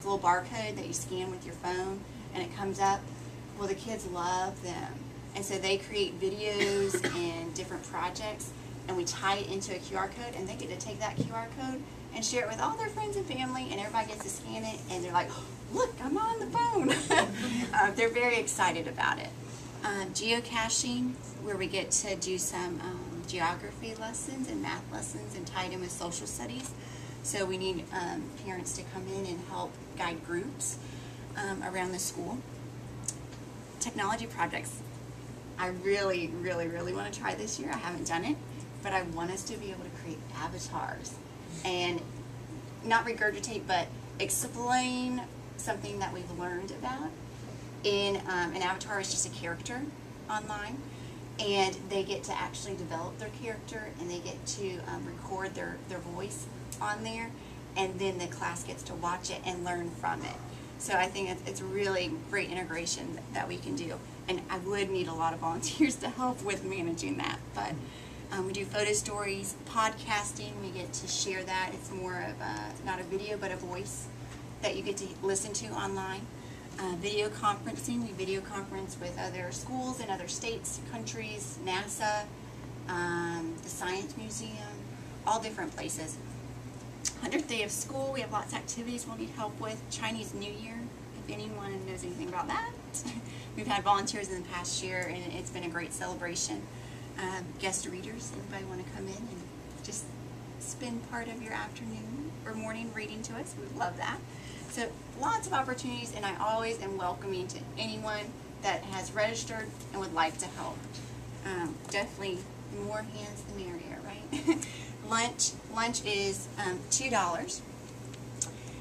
little barcode that you scan with your phone and it comes up. Well, the kids love them. And so they create videos and different projects, and we tie it into a QR code, and they get to take that QR code and share it with all their friends and family, and everybody gets to scan it, and they're like, look, I'm on the phone. They're very excited about it. Geocaching, where we get to do some geography lessons and math lessons and tie it in with social studies. So we need parents to come in and help guide groups around the school. Technology projects. I really, really, really want to try this year. I haven't done it, but I want us to be able to create avatars and not regurgitate, but explain something that we've learned about. In an avatar is just a character online, and they get to actually develop their character, and they get to record their voice on there, and then the class gets to watch it and learn from it. So I think it's really great integration that we can do. And I would need a lot of volunteers to help with managing that. But we do photo stories, podcasting, we get to share that. It's more of not a video, but a voice that you get to listen to online. Video conferencing, we video conference with other schools in other states, countries, NASA, the Science Museum, all different places. 100th day of school, we have lots of activities we'll need help with. Chinese New Year, if anyone knows anything about that. We've had volunteers in the past year, and it's been a great celebration. Guest readers, anybody want to come in and just spend part of your afternoon or morning reading to us? We'd love that. So lots of opportunities, and I always am welcoming to anyone that has registered and would like to help. Definitely more hands the merrier, right? Lunch is $2,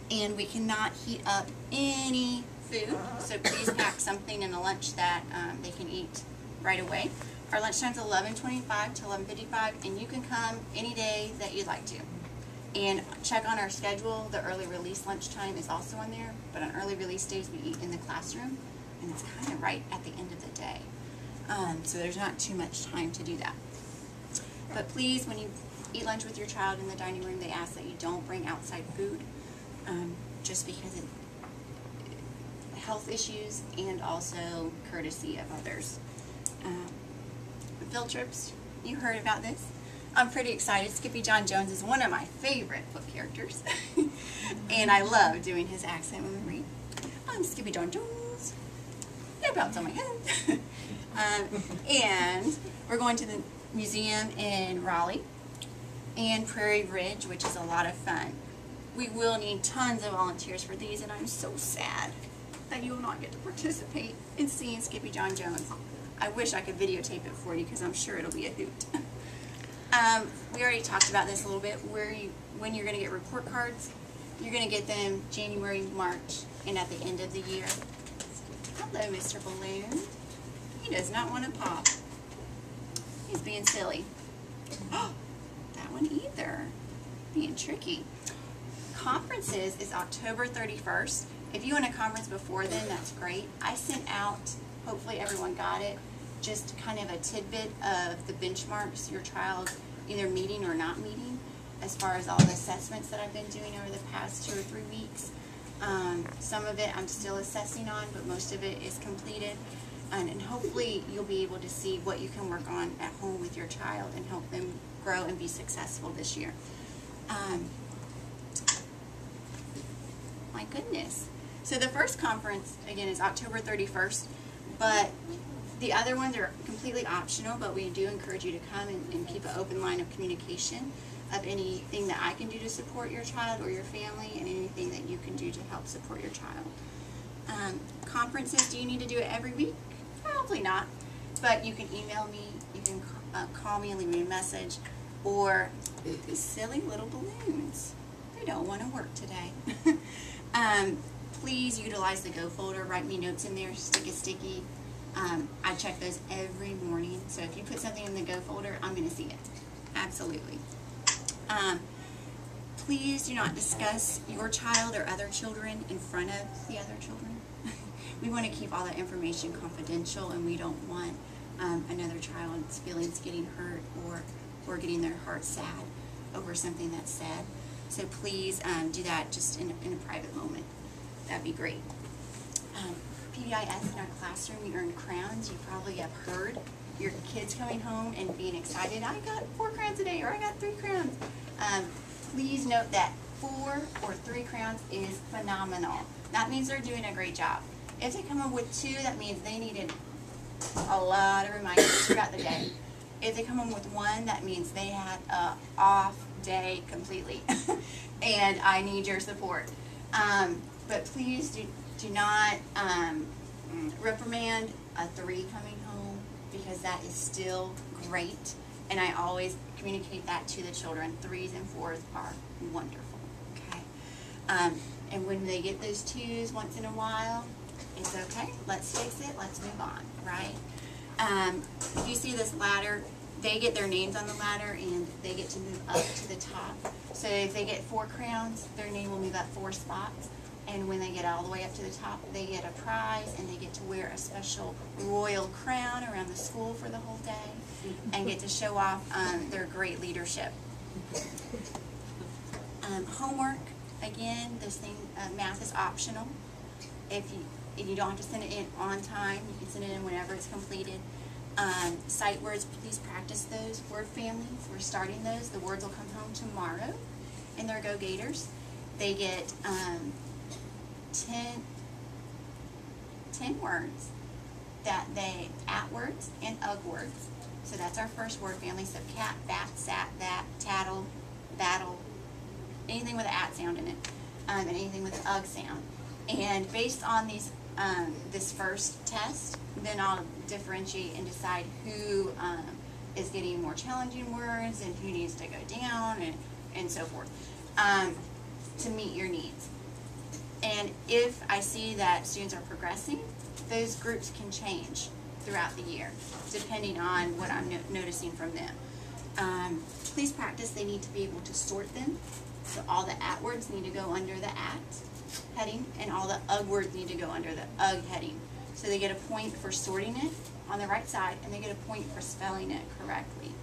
and we cannot heat up any food, so please pack something in a lunch that they can eat right away. Our lunchtime is 11:25 to 11:55, and you can come any day that you'd like to. And check on our schedule. The early release lunchtime is also on there, but on early release days we eat in the classroom, and it's kind of right at the end of the day. So there's not too much time to do that. But please, when you eat lunch with your child in the dining room, they ask that you don't bring outside food, just because of health issues and also courtesy of others. Field trips, you heard about this. I'm pretty excited. Skippy John Jones is one of my favorite book characters, and I love doing his accent when we read. I'm Skippy John Jones. No belts on my head. And we're going to the museum in Raleigh and Prairie Ridge, which is a lot of fun. We will need tons of volunteers for these, and I'm so sad that you will not get to participate in seeing Skippy John Jones. I wish I could videotape it for you, because I'm sure it'll be a hoot. We already talked about this a little bit, when you're going to get report cards. You're going to get them January, March, and at the end of the year. Hello, Mr. Balloon. He does not want to pop. He's being silly. Oh, that one either. Being tricky. Conferences is October 31st. If you want a conference before then, that's great. I sent out, hopefully everyone got it, just kind of a tidbit of the benchmarks your child either meeting or not meeting, as far as all the assessments that I've been doing over the past 2 or 3 weeks. Some of it I'm still assessing on, but most of it is completed. And hopefully you'll be able to see what you can work on at home with your child and help them grow and be successful this year. My goodness. So the first conference, again, is October 31st, but the other ones are completely optional, but we do encourage you to come and keep an open line of communication of anything that I can do to support your child or your family, and anything that you can do to help support your child. Conferences, do you need to do it every week? Probably not, but you can email me, you can call me and leave me a message, or these silly little balloons. They don't want to work today. Please utilize the Go folder, write me notes in there, stick a sticky. I check those every morning, so if you put something in the Go folder, I'm going to see it. Absolutely. Please do not discuss your child or other children in front of the other children. We want to keep all that information confidential, and we don't want another child's feelings getting hurt or getting their heart sad over something that's said. So please do that just in a private moment. That'd be great. PBIS in our classroom, we earn crowns. You probably have heard your kids coming home and being excited, I got 4 crowns a day, or I got 3 crowns. Please note that 4 or 3 crowns is phenomenal. That means they're doing a great job. If they come home with 2, that means they needed a lot of reminders throughout the day. If they come home with 1, that means they had a off day completely. And I need your support. But please do not reprimand a 3 coming home, because that is still great. And I always communicate that to the children. 3s and 4s are wonderful. Okay. And when they get those 2s once in a while, it's okay. Let's fix it. Let's move on. Right? If you see this ladder, they get their names on the ladder and they get to move up to the top. So if they get 4 crowns, their name will move up 4 spots. And when they get all the way up to the top, they get a prize, and they get to wear a special royal crown around the school for the whole day and get to show off their great leadership. Homework, again, this thing, math is optional. If you don't have to send it in on time, you can send it in whenever it's completed. Sight words, please practice those. Word families, we're starting those. The words will come home tomorrow, and they're Go Gators. They get 10 words that they, at words and ug words. So that's our first word family. So cat, bat, sat, that, tattle, battle, anything with an at sound in it, and anything with an ug sound. And based on these, this first test, then I'll differentiate and decide who is getting more challenging words and who needs to go down, and so forth, to meet your needs. And if I see that students are progressing, those groups can change throughout the year, depending on what I'm noticing from them. Please practice, they need to be able to sort them. So all the at words need to go under the at heading, and all the ug words need to go under the ug heading. So they get a point for sorting it on the right side, and they get a point for spelling it correctly.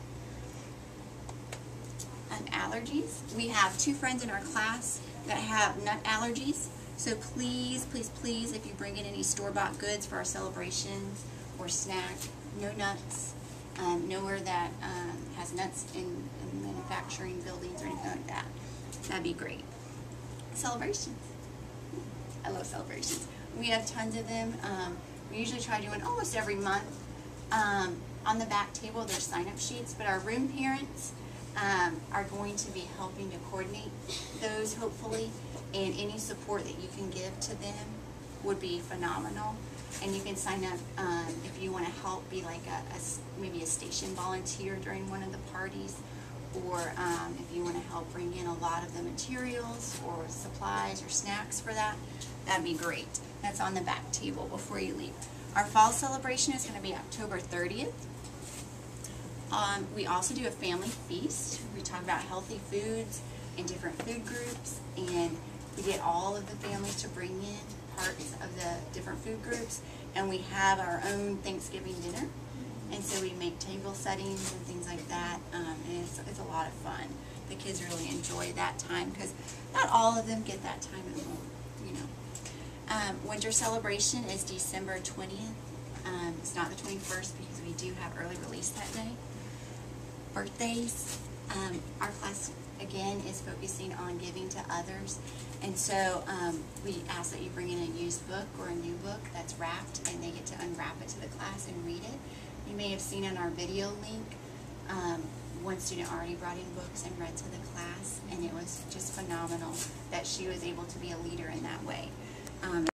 Allergies. We have 2 friends in our class that have nut allergies. So please, please, please, if you bring in any store-bought goods for our celebrations or snack, no nuts, nowhere that has nuts in manufacturing buildings or anything like that. That'd be great. Celebrations. I love celebrations. We have tons of them. We usually try doing almost every month. On the back table, there's sign-up sheets, but our room parents are going to be helping to coordinate those, hopefully, and any support that you can give to them would be phenomenal. And you can sign up if you want to help be like maybe a station volunteer during one of the parties, or if you want to help bring in a lot of the materials or supplies or snacks for that, that'd be great. That's on the back table before you leave. Our fall celebration is going to be October 30th. We also do a family feast. We talk about healthy foods and different food groups, and we get all of the families to bring in parts of the different food groups, and we have our own Thanksgiving dinner. And so we make table settings and things like that, and it's a lot of fun. The kids really enjoy that time, because not all of them get that time at home, you know. Winter celebration is December 20th. It's not the 21st, because we do have early release that day. Birthdays. Our class, again, is focusing on giving to others. And so we ask that you bring in a used book or a new book that's wrapped, and they get to unwrap it to the class and read it. You may have seen in our video link, one student already brought in books and read to the class, and it was just phenomenal that she was able to be a leader in that way.